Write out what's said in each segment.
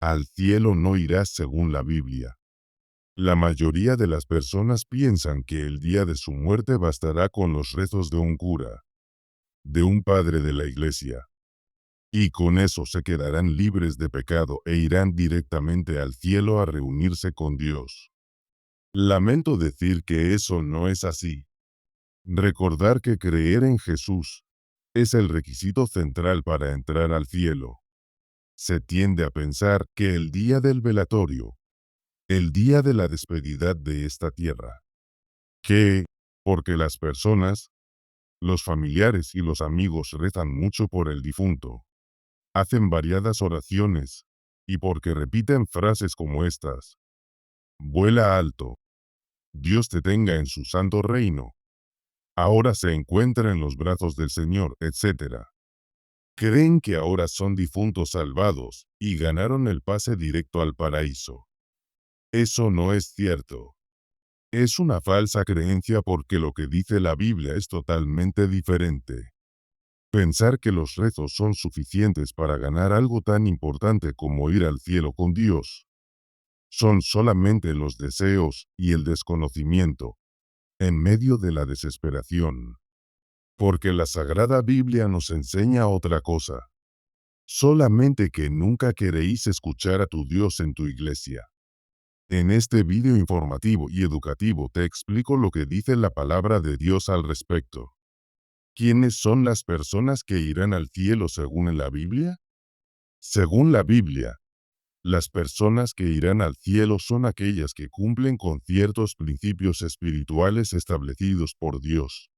Al cielo no irás según la Biblia. La mayoría de las personas piensan que el día de su muerte bastará con los rezos de un cura, de un padre de la iglesia, y con eso se quedarán libres de pecado e irán directamente al cielo a reunirse con Dios. Lamento decir que eso no es así. Recordar que creer en Jesús es el requisito central para entrar al cielo. Se tiende a pensar que el día del velatorio, el día de la despedida de esta tierra, que, porque las personas, los familiares y los amigos rezan mucho por el difunto, hacen variadas oraciones, y porque repiten frases como estas: vuela alto, Dios te tenga en su santo reino, ahora se encuentra en los brazos del Señor, etc. Creen que ahora son difuntos salvados y ganaron el pase directo al paraíso. Eso no es cierto. Es una falsa creencia porque lo que dice la Biblia es totalmente diferente. Pensar que los rezos son suficientes para ganar algo tan importante como ir al cielo con Dios, son solamente los deseos y el desconocimiento, en medio de la desesperación. Porque la Sagrada Biblia nos enseña otra cosa. Solamente que nunca queréis escuchar a tu Dios en tu iglesia. En este vídeo informativo y educativo te explico lo que dice la palabra de Dios al respecto. ¿Quiénes son las personas que irán al cielo según la Biblia? Según la Biblia, las personas que irán al cielo son aquellas que cumplen con ciertos principios espirituales establecidos por Dios.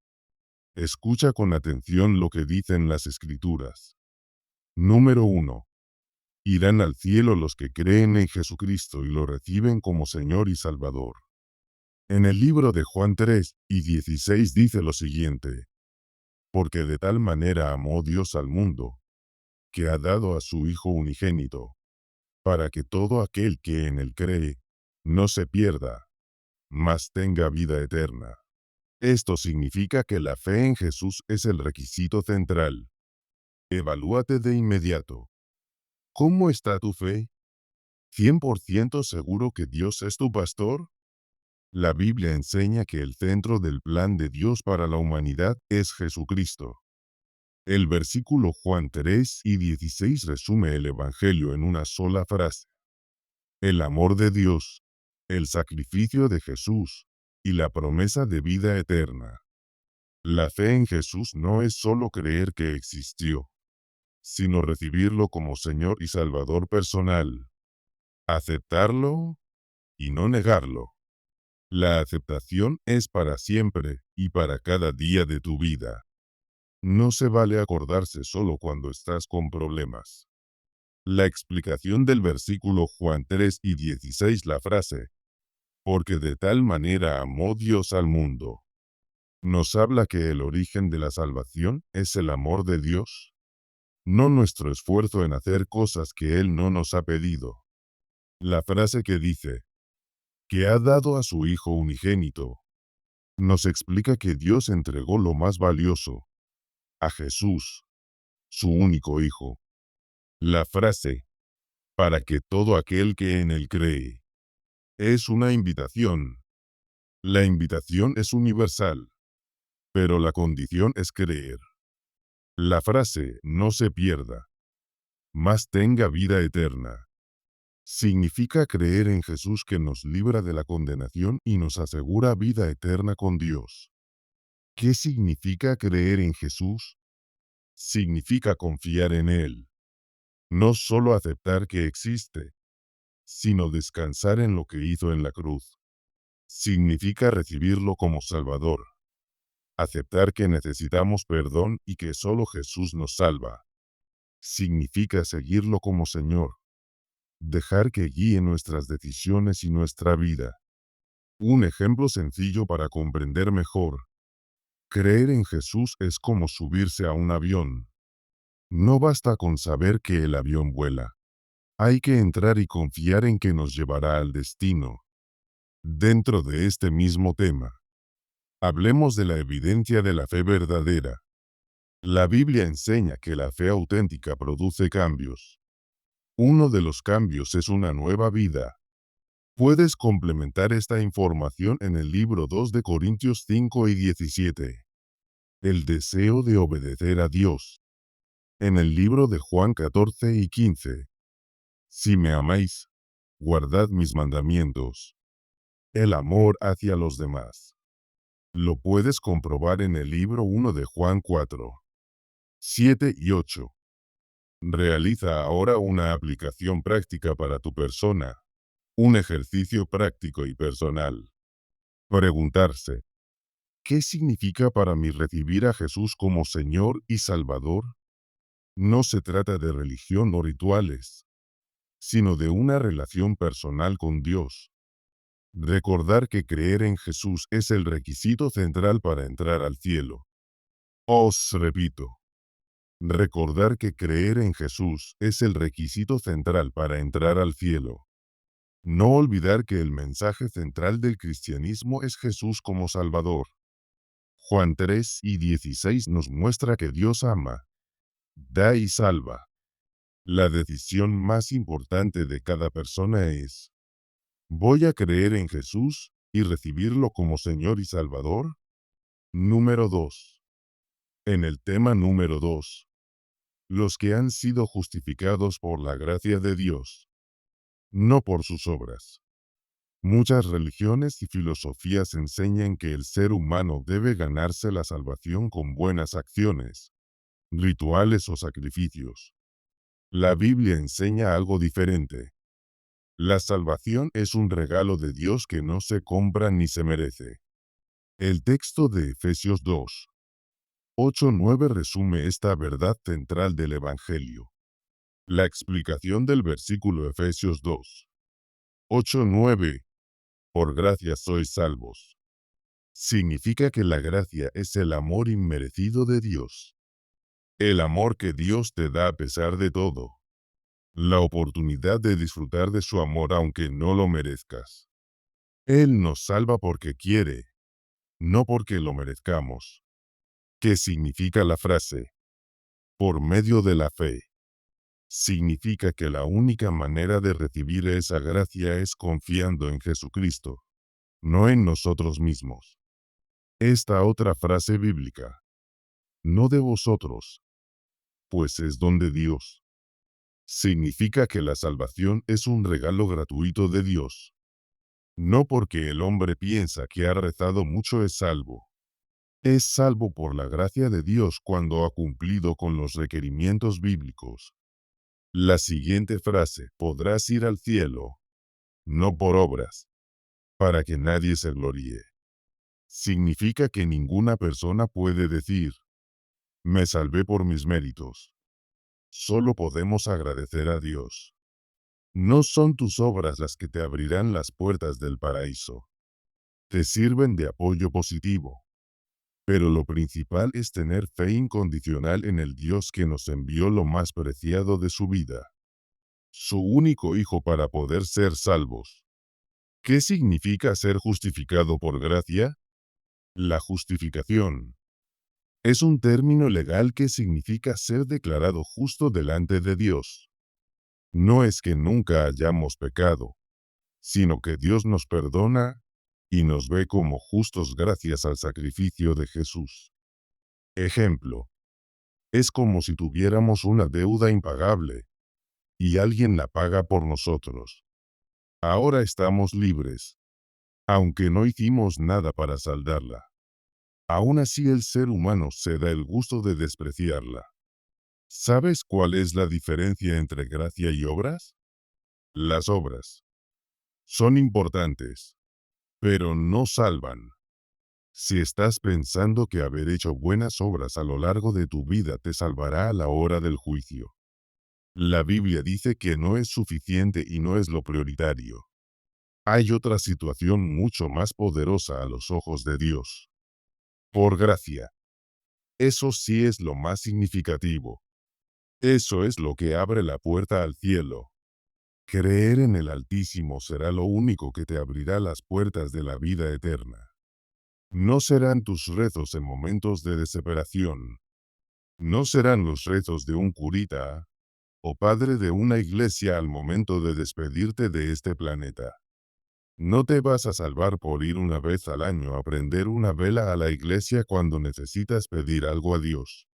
Escucha con atención lo que dicen las Escrituras. Número 1. Irán al cielo los que creen en Jesucristo y lo reciben como Señor y Salvador. En el libro de Juan 3:16 dice lo siguiente: porque de tal manera amó Dios al mundo, que ha dado a su Hijo unigénito, para que todo aquel que en él cree, no se pierda, mas tenga vida eterna. Esto significa que la fe en Jesús es el requisito central. Evalúate de inmediato. ¿Cómo está tu fe? ¿100% seguro que Dios es tu pastor? La Biblia enseña que el centro del plan de Dios para la humanidad es Jesucristo. El versículo Juan 3:16 resume el Evangelio en una sola frase: el amor de Dios, el sacrificio de Jesús, y la promesa de vida eterna. La fe en Jesús no es solo creer que existió, sino recibirlo como Señor y Salvador personal. Aceptarlo y no negarlo. La aceptación es para siempre y para cada día de tu vida. No se vale acordarse solo cuando estás con problemas. La explicación del versículo Juan 3:16, la frase, porque de tal manera amó Dios al mundo, nos habla que el origen de la salvación es el amor de Dios, no nuestro esfuerzo en hacer cosas que Él no nos ha pedido. La frase que dice, que ha dado a su Hijo unigénito, nos explica que Dios entregó lo más valioso, a Jesús, su único Hijo. La frase, para que todo aquel que en él cree, es una invitación. La invitación es universal, pero la condición es creer. La frase, no se pierda, mas tenga vida eterna, significa creer en Jesús que nos libra de la condenación y nos asegura vida eterna con Dios. ¿Qué significa creer en Jesús? Significa confiar en Él. No solo aceptar que existe, sino descansar en lo que hizo en la cruz. Significa recibirlo como Salvador. Aceptar que necesitamos perdón y que solo Jesús nos salva. Significa seguirlo como Señor. Dejar que guíe nuestras decisiones y nuestra vida. Un ejemplo sencillo para comprender mejor. Creer en Jesús es como subirse a un avión. No basta con saber que el avión vuela. Hay que entrar y confiar en que nos llevará al destino. Dentro de este mismo tema, hablemos de la evidencia de la fe verdadera. La Biblia enseña que la fe auténtica produce cambios. Uno de los cambios es una nueva vida. Puedes complementar esta información en el libro 2 de Corintios 5 y 17. El deseo de obedecer a Dios. En el libro de Juan 14 y 15. Si me amáis, guardad mis mandamientos. El amor hacia los demás. Lo puedes comprobar en el libro 1 de Juan 4, 7 y 8. Realiza ahora una aplicación práctica para tu persona. Un ejercicio práctico y personal. Preguntarse, ¿qué significa para mí recibir a Jesús como Señor y Salvador? No se trata de religión o rituales, sino de una relación personal con Dios. Recordar que creer en Jesús es el requisito central para entrar al cielo. Os repito, recordar que creer en Jesús es el requisito central para entrar al cielo. No olvidar que el mensaje central del cristianismo es Jesús como Salvador. Juan 3 y 16 nos muestra que Dios ama, da y salva. La decisión más importante de cada persona es: ¿voy a creer en Jesús y recibirlo como Señor y Salvador? Número 2. En el tema número 2. Los que han sido justificados por la gracia de Dios, no por sus obras. Muchas religiones y filosofías enseñan que el ser humano debe ganarse la salvación con buenas acciones, rituales o sacrificios. La Biblia enseña algo diferente. La salvación es un regalo de Dios que no se compra ni se merece. El texto de Efesios 2, 8-9 resume esta verdad central del Evangelio. La explicación del versículo Efesios 2, 8-9, por gracia sois salvos, significa que la gracia es el amor inmerecido de Dios. El amor que Dios te da a pesar de todo. La oportunidad de disfrutar de su amor aunque no lo merezcas. Él nos salva porque quiere, no porque lo merezcamos. ¿Qué significa la frase? Por medio de la fe. Significa que la única manera de recibir esa gracia es confiando en Jesucristo, no en nosotros mismos. Esta otra frase bíblica, no de vosotros, pues es don de Dios, significa que la salvación es un regalo gratuito de Dios. No porque el hombre piensa que ha rezado mucho es salvo. Es salvo por la gracia de Dios cuando ha cumplido con los requerimientos bíblicos. La siguiente frase, podrás ir al cielo, no por obras, para que nadie se gloríe. Significa que ninguna persona puede decir, me salvé por mis méritos. Solo podemos agradecer a Dios. No son tus obras las que te abrirán las puertas del paraíso. Te sirven de apoyo positivo. Pero lo principal es tener fe incondicional en el Dios que nos envió lo más preciado de su vida, su único Hijo, para poder ser salvos. ¿Qué significa ser justificado por gracia? La justificación es un término legal que significa ser declarado justo delante de Dios. No es que nunca hayamos pecado, sino que Dios nos perdona y nos ve como justos gracias al sacrificio de Jesús. Ejemplo. Es como si tuviéramos una deuda impagable y alguien la paga por nosotros. Ahora estamos libres, aunque no hicimos nada para saldarla. Aún así el ser humano se da el gusto de despreciarla. ¿Sabes cuál es la diferencia entre gracia y obras? Las obras son importantes, pero no salvan. Si estás pensando que haber hecho buenas obras a lo largo de tu vida te salvará a la hora del juicio, la Biblia dice que no es suficiente y no es lo prioritario. Hay otra situación mucho más poderosa a los ojos de Dios. Por gracia. Eso sí es lo más significativo. Eso es lo que abre la puerta al cielo. Creer en el Altísimo será lo único que te abrirá las puertas de la vida eterna. No serán tus rezos en momentos de desesperación. No serán los rezos de un curita. o padre de una iglesia al momento de despedirte de este planeta. No te vas a salvar por ir una vez al año a prender una vela a la iglesia cuando necesitas pedir algo a Dios.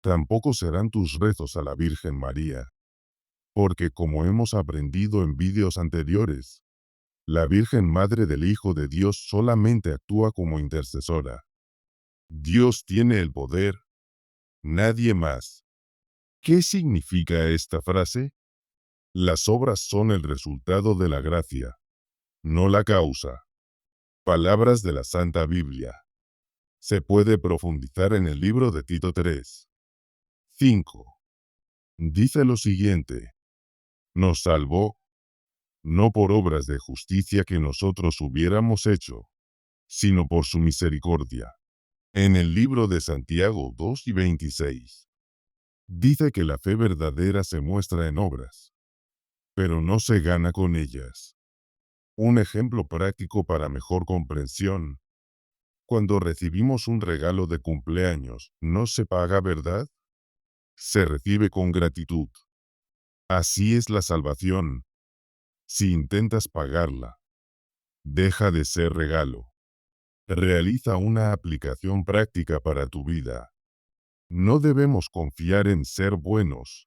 Tampoco serán tus rezos a la Virgen María. Porque como hemos aprendido en vídeos anteriores, la Virgen Madre del Hijo de Dios solamente actúa como intercesora. Dios tiene el poder, nadie más. ¿Qué significa esta frase? Las obras son el resultado de la gracia, no la causa. Palabras de la Santa Biblia. Se puede profundizar en el libro de Tito 3. 5. Dice lo siguiente. Nos salvó, no por obras de justicia que nosotros hubiéramos hecho, sino por su misericordia. En el libro de Santiago 2 y 26. Dice que la fe verdadera se muestra en obras, pero no se gana con ellas. Un ejemplo práctico para mejor comprensión. Cuando recibimos un regalo de cumpleaños, no se paga, ¿verdad? Se recibe con gratitud. Así es la salvación. Si intentas pagarla, deja de ser regalo. Realiza una aplicación práctica para tu vida. No debemos confiar en ser buenos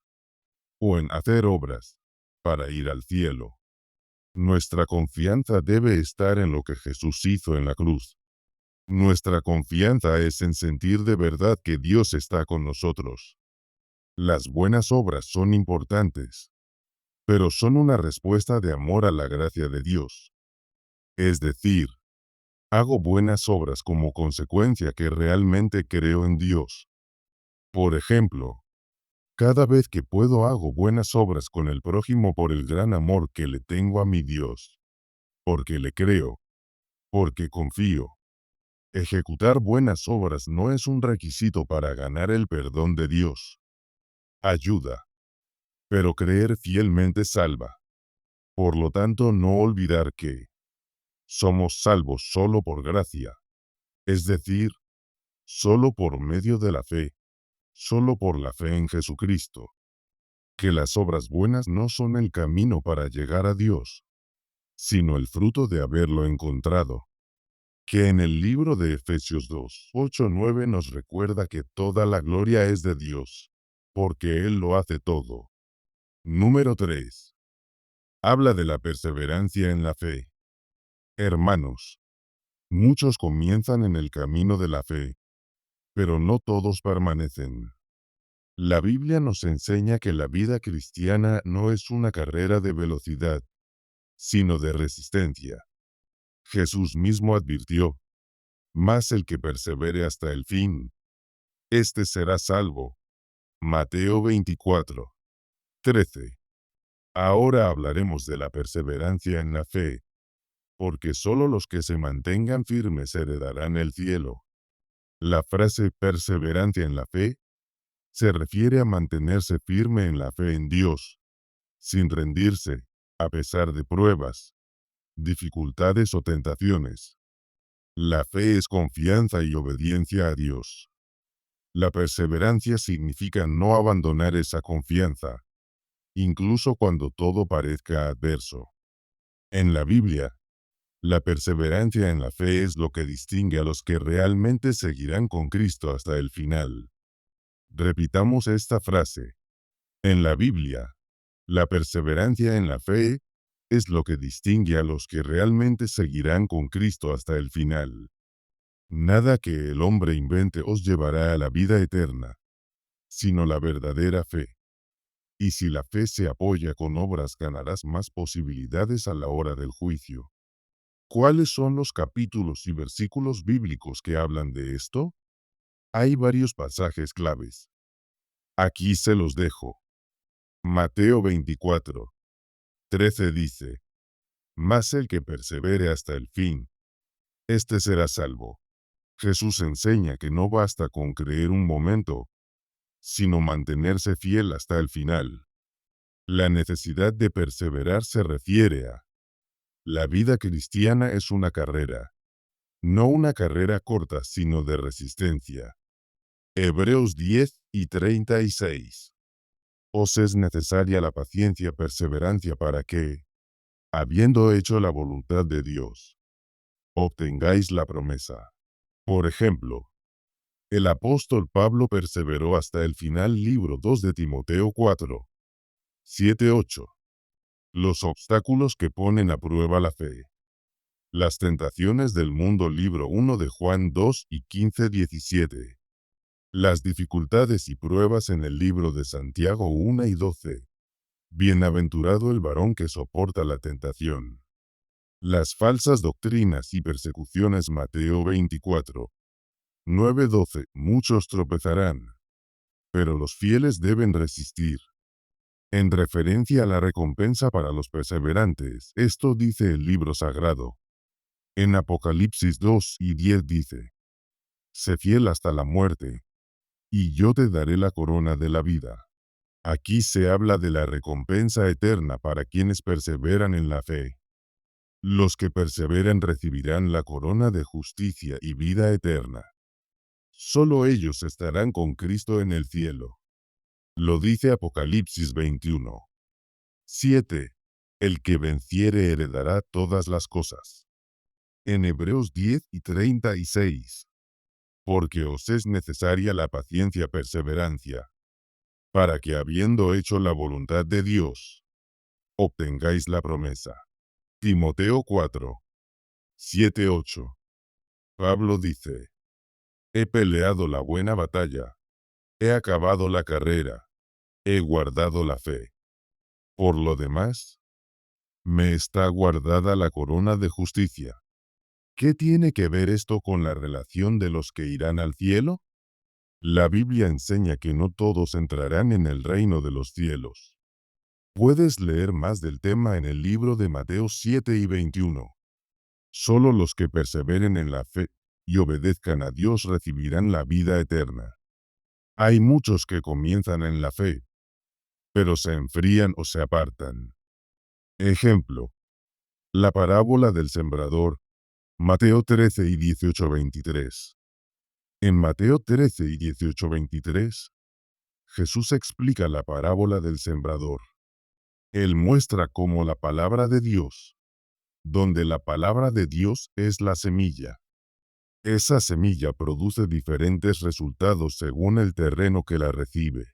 o en hacer obras para ir al cielo. Nuestra confianza debe estar en lo que Jesús hizo en la cruz. Nuestra confianza es en sentir de verdad que Dios está con nosotros. Las buenas obras son importantes, pero son una respuesta de amor a la gracia de Dios. Es decir, hago buenas obras como consecuencia que realmente creo en Dios. Por ejemplo, cada vez que puedo hago buenas obras con el prójimo por el gran amor que le tengo a mi Dios. Porque le creo. Porque confío. Ejecutar buenas obras no es un requisito para ganar el perdón de Dios. Ayuda. Pero creer fielmente salva. Por lo tanto, no olvidar que somos salvos solo por gracia. Es decir, solo por medio de la fe. Solo por la fe en Jesucristo. Que las obras buenas no son el camino para llegar a Dios, sino el fruto de haberlo encontrado. Que en el libro de Efesios 2, 8, 9 nos recuerda que toda la gloria es de Dios, porque Él lo hace todo. Número 3. Habla de la perseverancia en la fe. Hermanos, muchos comienzan en el camino de la fe, pero no todos permanecen. La Biblia nos enseña que la vida cristiana no es una carrera de velocidad, sino de resistencia. Jesús mismo advirtió, mas el que persevere hasta el fin, éste será salvo. Mateo 24, 13. Ahora hablaremos de la perseverancia en la fe, porque solo los que se mantengan firmes heredarán el cielo. La frase perseverancia en la fe se refiere a mantenerse firme en la fe en Dios, sin rendirse, a pesar de pruebas, dificultades o tentaciones. La fe es confianza y obediencia a Dios. La perseverancia significa no abandonar esa confianza, incluso cuando todo parezca adverso. En la Biblia, la perseverancia en la fe es lo que distingue a los que realmente seguirán con Cristo hasta el final. Repitamos esta frase. En la Biblia, la perseverancia en la fe es lo que distingue a los que realmente seguirán con Cristo hasta el final. Nada que el hombre invente os llevará a la vida eterna, sino la verdadera fe. Y si la fe se apoya con obras, ganarás más posibilidades a la hora del juicio. ¿Cuáles son los capítulos y versículos bíblicos que hablan de esto? Hay varios pasajes claves. Aquí se los dejo. Mateo 24, 13 dice, mas el que persevere hasta el fin, éste será salvo. Jesús enseña que no basta con creer un momento, sino mantenerse fiel hasta el final. La necesidad de perseverar se refiere a la vida cristiana es una carrera, no una carrera corta, sino de resistencia. Hebreos 10 y 36. Os es necesaria la paciencia, perseverancia para que, habiendo hecho la voluntad de Dios, obtengáis la promesa. Por ejemplo, el apóstol Pablo perseveró hasta el final. Libro 2 de Timoteo 4, 7, 8. Los obstáculos que ponen a prueba la fe. Las tentaciones del mundo. Libro 1 de Juan 2 y 15, 17. Las dificultades y pruebas en el libro de Santiago 1 y 12. Bienaventurado el varón que soporta la tentación. Las falsas doctrinas y persecuciones. Mateo 24, 9, 12. Muchos tropezarán, pero los fieles deben resistir. En referencia a la recompensa para los perseverantes, esto dice el libro sagrado. En Apocalipsis 2 y 10 dice: sé fiel hasta la muerte, y yo te daré la corona de la vida. Aquí se habla de la recompensa eterna para quienes perseveran en la fe. Los que perseveren recibirán la corona de justicia y vida eterna. Solo ellos estarán con Cristo en el cielo. Lo dice Apocalipsis 21, 7. El que venciere heredará todas las cosas. En Hebreos 10 y 36. Porque os es necesaria la paciencia, perseverancia, para que habiendo hecho la voluntad de Dios, obtengáis la promesa. Timoteo 4, 7, 8. Pablo dice: he peleado la buena batalla, he acabado la carrera, he guardado la fe. Por lo demás, me está guardada la corona de justicia. ¿Qué tiene que ver esto con la relación de los que irán al cielo? La Biblia enseña que no todos entrarán en el reino de los cielos. Puedes leer más del tema en el libro de Mateo 7 y 21. Solo los que perseveren en la fe y obedezcan a Dios recibirán la vida eterna. Hay muchos que comienzan en la fe, pero se enfrían o se apartan. Ejemplo: la parábola del sembrador, Mateo 13 y 18-23. En Mateo 13 y 18-23, Jesús explica la parábola del sembrador. Él muestra cómo la palabra de Dios, donde la palabra de Dios es la semilla. Esa semilla produce diferentes resultados según el terreno que la recibe.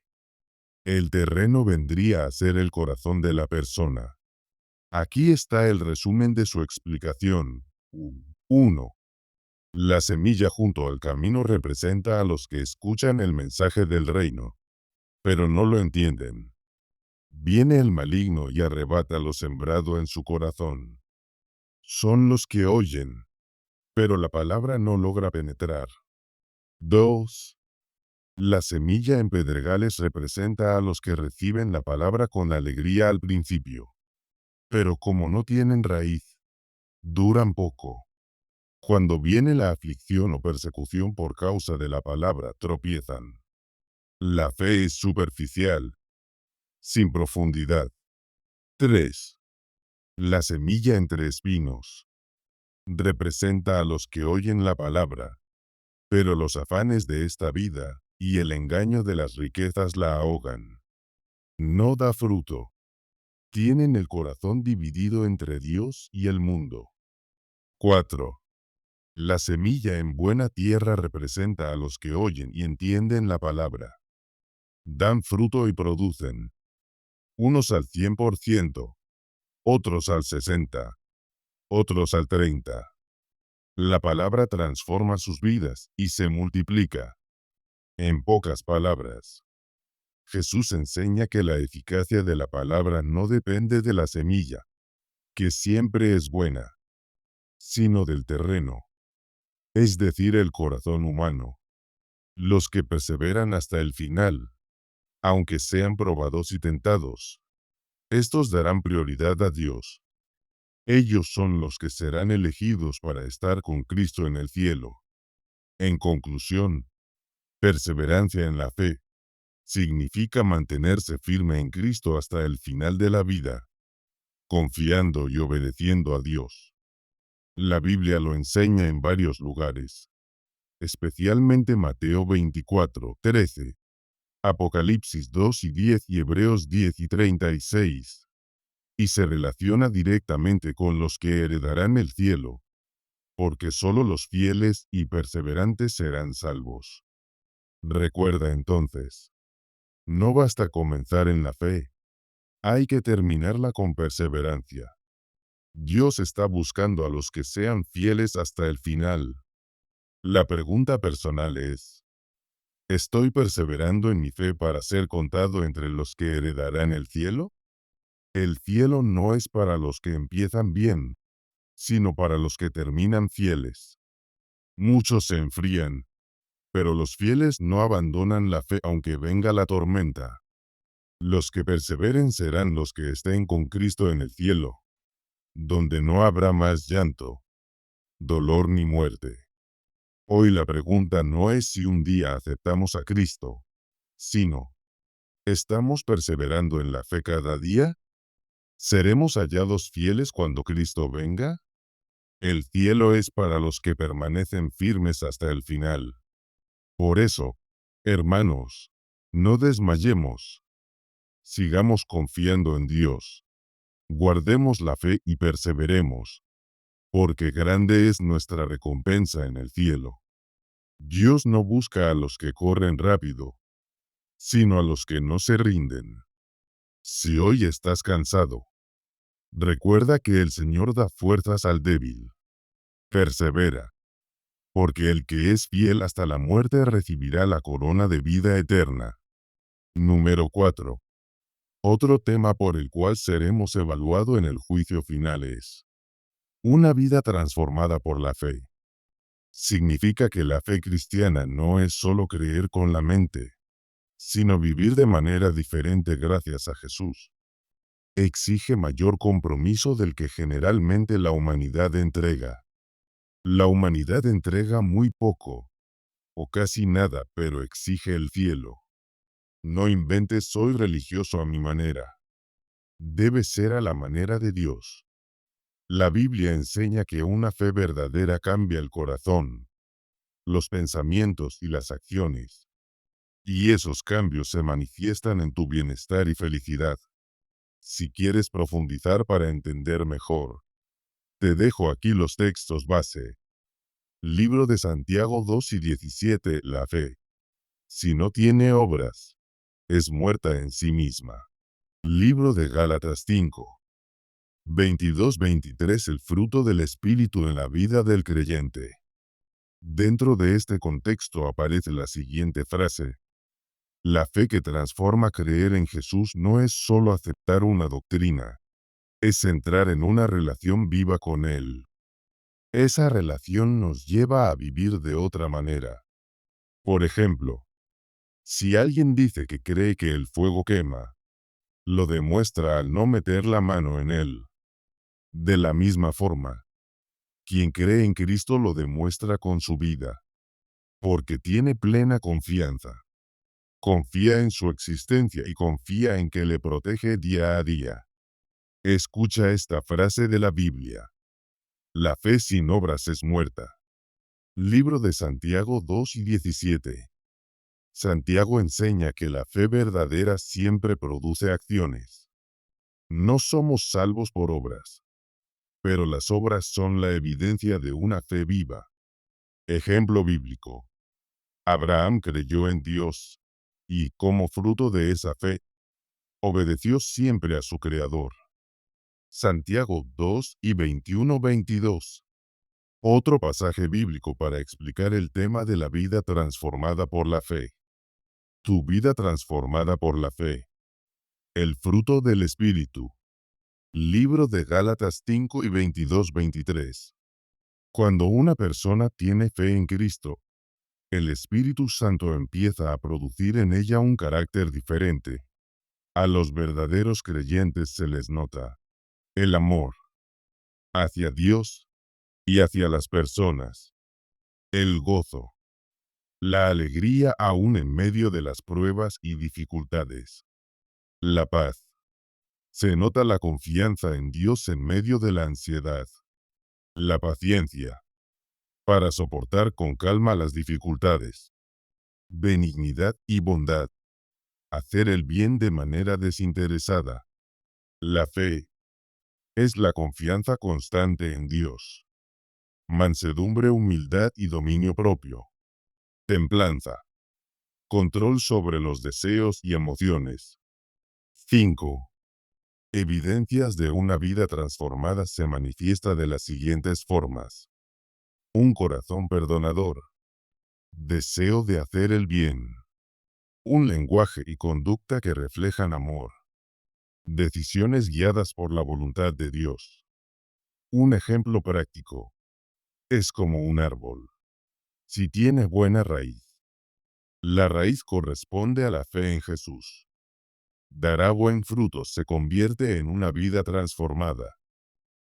El terreno vendría a ser el corazón de la persona. Aquí está el resumen de su explicación. 1. La semilla junto al camino representa a los que escuchan el mensaje del reino, pero no lo entienden. Viene el maligno y arrebata lo sembrado en su corazón. Son los que oyen, pero la palabra no logra penetrar. 2. La semilla en pedregales representa a los que reciben la palabra con alegría al principio, pero como no tienen raíz, duran poco. Cuando viene la aflicción o persecución por causa de la palabra, tropiezan. La fe es superficial, sin profundidad. 3. La semilla entre espinos representa a los que oyen la palabra, pero los afanes de esta vida y el engaño de las riquezas la ahogan. No da fruto. Tienen el corazón dividido entre Dios y el mundo. 4. La semilla en buena tierra representa a los que oyen y entienden la palabra. Dan fruto y producen. Unos al 100%, otros al 60%, otros al 30%. La palabra transforma sus vidas y se multiplica. En pocas palabras, Jesús enseña que la eficacia de la palabra no depende de la semilla, que siempre es buena, sino del terreno, es decir, el corazón humano. Los que perseveran hasta el final, aunque sean probados y tentados, estos darán prioridad a Dios. Ellos son los que serán elegidos para estar con Cristo en el cielo. En conclusión, perseverancia en la fe significa mantenerse firme en Cristo hasta el final de la vida, confiando y obedeciendo a Dios. La Biblia lo enseña en varios lugares, especialmente Mateo 24, 13. Apocalipsis 2:10 y Hebreos 10:36. Y se relaciona directamente con los que heredarán el cielo, porque solo los fieles y perseverantes serán salvos. Recuerda entonces, no basta comenzar en la fe, hay que terminarla con perseverancia. Dios está buscando a los que sean fieles hasta el final. La pregunta personal es, ¿estoy perseverando en mi fe para ser contado entre los que heredarán el cielo? El cielo no es para los que empiezan bien, sino para los que terminan fieles. Muchos se enfrían, pero los fieles no abandonan la fe aunque venga la tormenta. Los que perseveren serán los que estén con Cristo en el cielo, donde no habrá más llanto, dolor ni muerte. Hoy la pregunta no es si un día aceptamos a Cristo, sino, ¿estamos perseverando en la fe cada día? ¿Seremos hallados fieles cuando Cristo venga? El cielo es para los que permanecen firmes hasta el final. Por eso, hermanos, no desmayemos. Sigamos confiando en Dios. Guardemos la fe y perseveremos, porque grande es nuestra recompensa en el cielo. Dios no busca a los que corren rápido, sino a los que no se rinden. Si hoy estás cansado, recuerda que el Señor da fuerzas al débil. Persevera, porque el que es fiel hasta la muerte recibirá la corona de vida eterna. Número 4. Otro tema por el cual seremos evaluados en el juicio final es una vida transformada por la fe. Significa que la fe cristiana no es solo creer con la mente, sino vivir de manera diferente gracias a Jesús. Exige mayor compromiso del que generalmente la humanidad entrega. La humanidad entrega muy poco, o casi nada, pero exige el cielo. No inventes soy religioso a mi manera. Debe ser a la manera de Dios. La Biblia enseña que una fe verdadera cambia el corazón, los pensamientos y las acciones. Y esos cambios se manifiestan en tu bienestar y felicidad. Si quieres profundizar para entender mejor, te dejo aquí los textos base. Libro de Santiago 2:17. La fe, si no tiene obras, es muerta en sí misma. Libro de Gálatas 5:22-23. El fruto del Espíritu en la vida del creyente. Dentro de este contexto aparece la siguiente frase. La fe que transforma creer en Jesús no es solo aceptar una doctrina, es entrar en una relación viva con Él. Esa relación nos lleva a vivir de otra manera. Por ejemplo, si alguien dice que cree que el fuego quema, lo demuestra al no meter la mano en él. De la misma forma, quien cree en Cristo lo demuestra con su vida, porque tiene plena confianza. Confía en su existencia y confía en que le protege día a día. Escucha esta frase de la Biblia. La fe sin obras es muerta. Libro de Santiago 2:17. Santiago enseña que la fe verdadera siempre produce acciones. No somos salvos por obras, pero las obras son la evidencia de una fe viva. Ejemplo bíblico. Abraham creyó en Dios, y, como fruto de esa fe, obedeció siempre a su Creador. Santiago 2:21-22. Otro pasaje bíblico para explicar el tema de la vida transformada por la fe. Tu vida transformada por la fe. El fruto del Espíritu. Libro de Gálatas 5:22-23. Cuando una persona tiene fe en Cristo, el Espíritu Santo empieza a producir en ella un carácter diferente. A los verdaderos creyentes se les nota el amor hacia Dios y hacia las personas, el gozo, la alegría aún en medio de las pruebas y dificultades, la paz. Se nota la confianza en Dios en medio de la ansiedad, la paciencia, para soportar con calma las dificultades, benignidad y bondad. hacer el bien de manera desinteresada. La fe es la confianza constante en Dios. Mansedumbre, humildad y dominio propio. Templanza. Control sobre los deseos y emociones. 5. Evidencias de una vida transformada se manifiesta de las siguientes formas. Un corazón perdonador. Deseo de hacer el bien. Un lenguaje y conducta que reflejan amor. Decisiones guiadas por la voluntad de Dios. Un ejemplo práctico. Es como un árbol. Si tiene buena raíz. La raíz corresponde a la fe en Jesús. Dará buen fruto, se convierte en una vida transformada.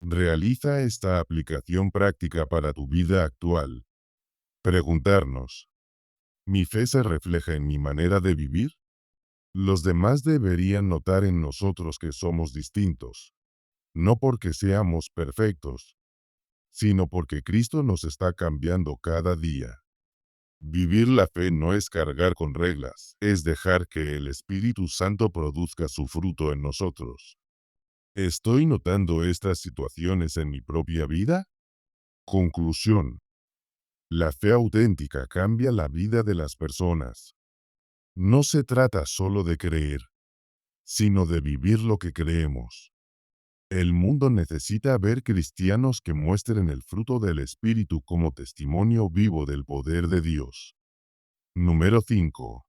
Realiza esta aplicación práctica para tu vida actual. Preguntarnos, ¿mi fe se refleja en mi manera de vivir? Los demás deberían notar en nosotros que somos distintos, no porque seamos perfectos, sino porque Cristo nos está cambiando cada día. Vivir la fe no es cargar con reglas, es dejar que el Espíritu Santo produzca su fruto en nosotros. ¿Estoy notando estas situaciones en mi propia vida? Conclusión. La fe auténtica cambia la vida de las personas. No se trata solo de creer, sino de vivir lo que creemos. El mundo necesita ver cristianos que muestren el fruto del Espíritu como testimonio vivo del poder de Dios. Número 5.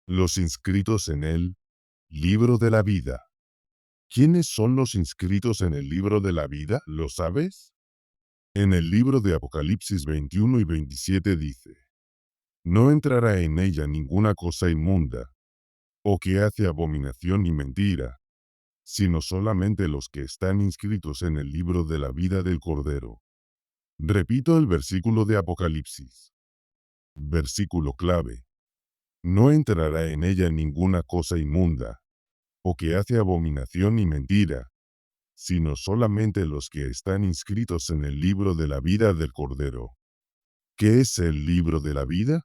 Los inscritos en el libro de la vida. ¿Quiénes son los inscritos en el libro de la vida? ¿Lo sabes? En el libro de Apocalipsis 21 y 27 dice: No entrará en ella ninguna cosa inmunda, o que hace abominación ni mentira, sino solamente los que están inscritos en el libro de la vida del Cordero. Repito el versículo de Apocalipsis. Versículo clave. No entrará en ella ninguna cosa inmunda, o que hace abominación ni mentira, sino solamente los que están inscritos en el libro de la vida del Cordero. ¿Qué es el libro de la vida?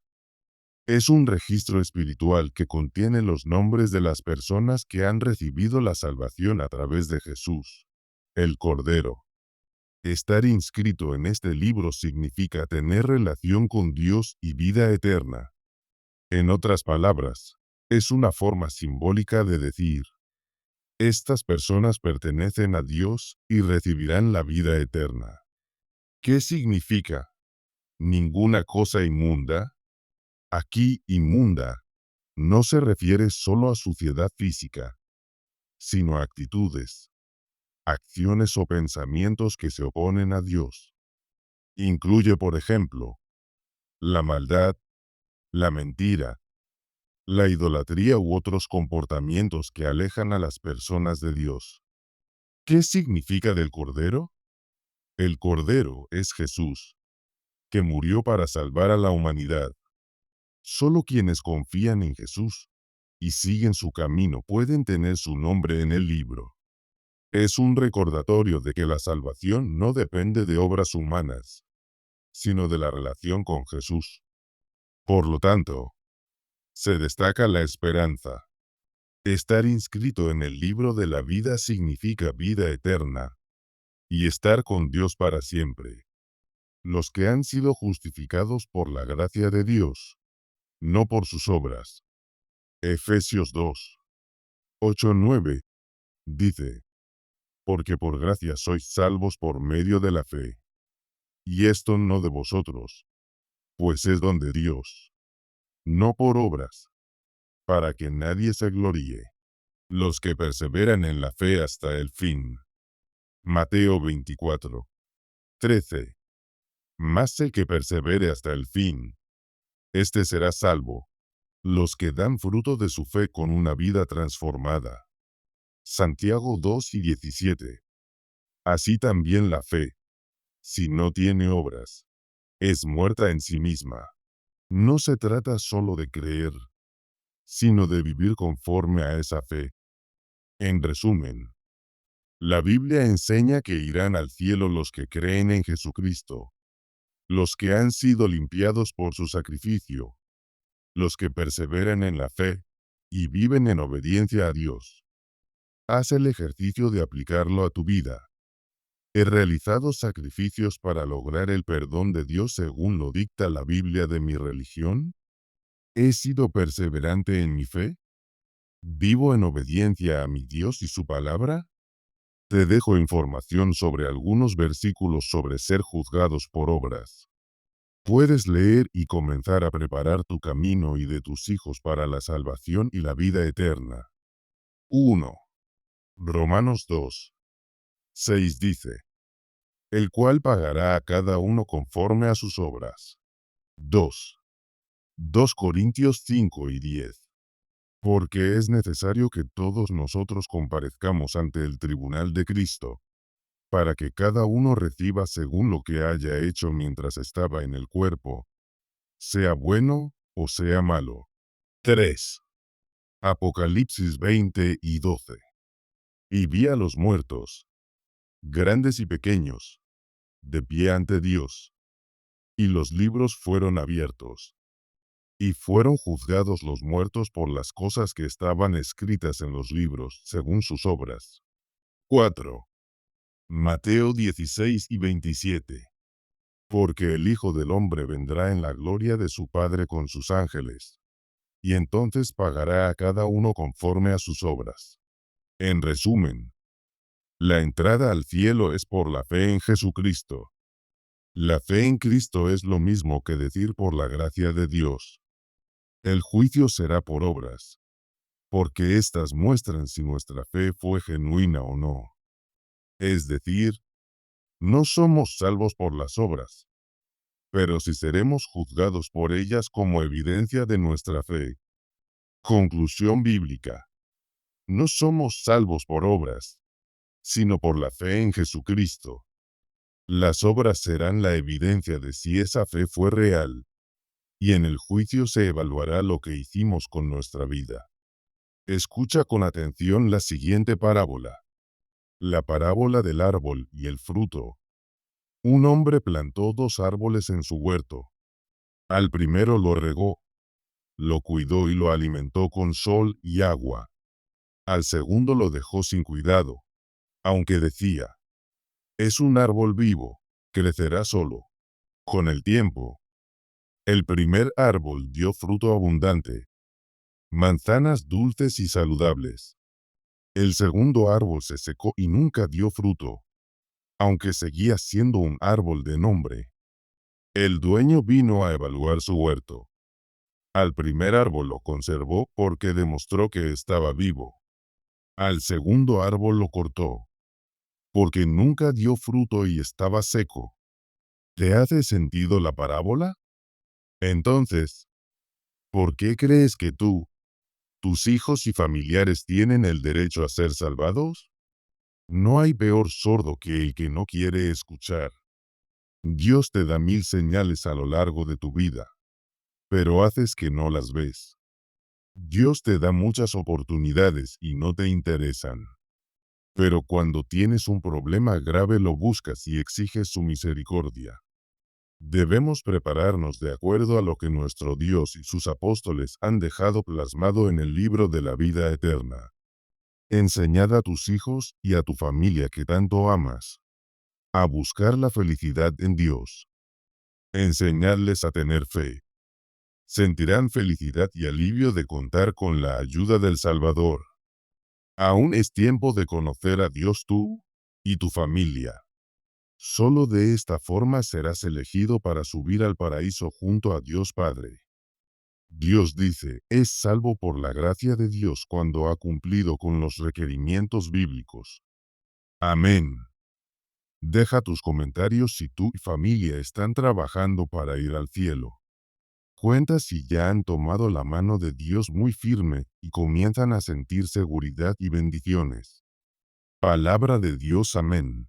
Es un registro espiritual que contiene los nombres de las personas que han recibido la salvación a través de Jesús, el Cordero. Estar inscrito en este libro significa tener relación con Dios y vida eterna. En otras palabras, es una forma simbólica de decir: estas personas pertenecen a Dios y recibirán la vida eterna. ¿Qué significa? Ninguna cosa inmunda. Aquí, inmunda no se refiere solo a suciedad física, sino a actitudes, acciones o pensamientos que se oponen a Dios. Incluye, por ejemplo, la maldad, la mentira, la idolatría u otros comportamientos que alejan a las personas de Dios. ¿Qué significa del Cordero? El Cordero es Jesús, que murió para salvar a la humanidad. Solo quienes confían en Jesús y siguen su camino pueden tener su nombre en el libro. Es un recordatorio de que la salvación no depende de obras humanas, sino de la relación con Jesús. Por lo tanto, se destaca la esperanza. Estar inscrito en el libro de la vida significa vida eterna y estar con Dios para siempre. Los que han sido justificados por la gracia de Dios, no por sus obras. Efesios 2, 8-9, dice: Porque por gracia sois salvos por medio de la fe. Y esto no de vosotros, pues es don de Dios, no por obras, para que nadie se gloríe. Los que perseveran en la fe hasta el fin. Mateo 24, 13. Mas el que persevere hasta el fin, este será salvo. Los que dan fruto de su fe con una vida transformada. Santiago 2 y 17. Así también la fe, si no tiene obras, es muerta en sí misma. No se trata solo de creer, sino de vivir conforme a esa fe. En resumen, la Biblia enseña que irán al cielo los que creen en Jesucristo, los que han sido limpiados por su sacrificio, los que perseveran en la fe, y viven en obediencia a Dios. Haz el ejercicio de aplicarlo a tu vida. He realizado sacrificios para lograr el perdón de Dios según lo dicta la Biblia de mi religión. ¿He sido perseverante en mi fe? ¿Vivo en obediencia a mi Dios y su palabra? Te dejo información sobre algunos versículos sobre ser juzgados por obras. Puedes leer y comenzar a preparar tu camino y de tus hijos para la salvación y la vida eterna. 1. Romanos 2. 6 dice, el cual pagará a cada uno conforme a sus obras. 2. 2 Corintios 5 y 10. Porque es necesario que todos nosotros comparezcamos ante el tribunal de Cristo, para que cada uno reciba según lo que haya hecho mientras estaba en el cuerpo, sea bueno o sea malo. 3. Apocalipsis 20 y 12. Y vi a los muertos, grandes y pequeños, de pie ante Dios, y los libros fueron abiertos. Y fueron juzgados los muertos por las cosas que estaban escritas en los libros, según sus obras. 4. Mateo 16 y 27. Porque el Hijo del Hombre vendrá en la gloria de su Padre con sus ángeles, y entonces pagará a cada uno conforme a sus obras. En resumen, la entrada al cielo es por la fe en Jesucristo. La fe en Cristo es lo mismo que decir por la gracia de Dios. El juicio será por obras, porque éstas muestran si nuestra fe fue genuina o no. Es decir, no somos salvos por las obras, pero si seremos juzgados por ellas como evidencia de nuestra fe. Conclusión bíblica. No somos salvos por obras, sino por la fe en Jesucristo. Las obras serán la evidencia de si esa fe fue real, y en el juicio se evaluará lo que hicimos con nuestra vida. Escucha con atención la siguiente parábola. La parábola del árbol y el fruto. Un hombre plantó 2 árboles en su huerto. Al primero lo regó, lo cuidó y lo alimentó con sol y agua. Al segundo lo dejó sin cuidado, aunque decía, es un árbol vivo, crecerá solo. Con el tiempo, el primer árbol dio fruto abundante, manzanas dulces y saludables. El segundo árbol se secó y nunca dio fruto, aunque seguía siendo un árbol de nombre. El dueño vino a evaluar su huerto. Al primer árbol lo conservó porque demostró que estaba vivo. Al segundo árbol lo cortó, porque nunca dio fruto y estaba seco. ¿Te hace sentido la parábola? Entonces, ¿por qué crees que tú, tus hijos y familiares tienen el derecho a ser salvados? No hay peor sordo que el que no quiere escuchar. Dios te da 1000 señales a lo largo de tu vida, pero haces que no las ves. Dios te da muchas oportunidades y no te interesan. Pero cuando tienes un problema grave lo buscas y exiges su misericordia. Debemos prepararnos de acuerdo a lo que nuestro Dios y sus apóstoles han dejado plasmado en el libro de la vida eterna. Enseñad a tus hijos y a tu familia que tanto amas a buscar la felicidad en Dios. Enseñadles a tener fe. Sentirán felicidad y alivio de contar con la ayuda del Salvador. Aún es tiempo de conocer a Dios tú y tu familia. Solo de esta forma serás elegido para subir al paraíso junto a Dios Padre. Dios dice, es salvo por la gracia de Dios cuando ha cumplido con los requerimientos bíblicos. Amén. Deja tus comentarios si tú y familia están trabajando para ir al cielo. Cuenta si ya han tomado la mano de Dios muy firme y comienzan a sentir seguridad y bendiciones. Palabra de Dios. Amén.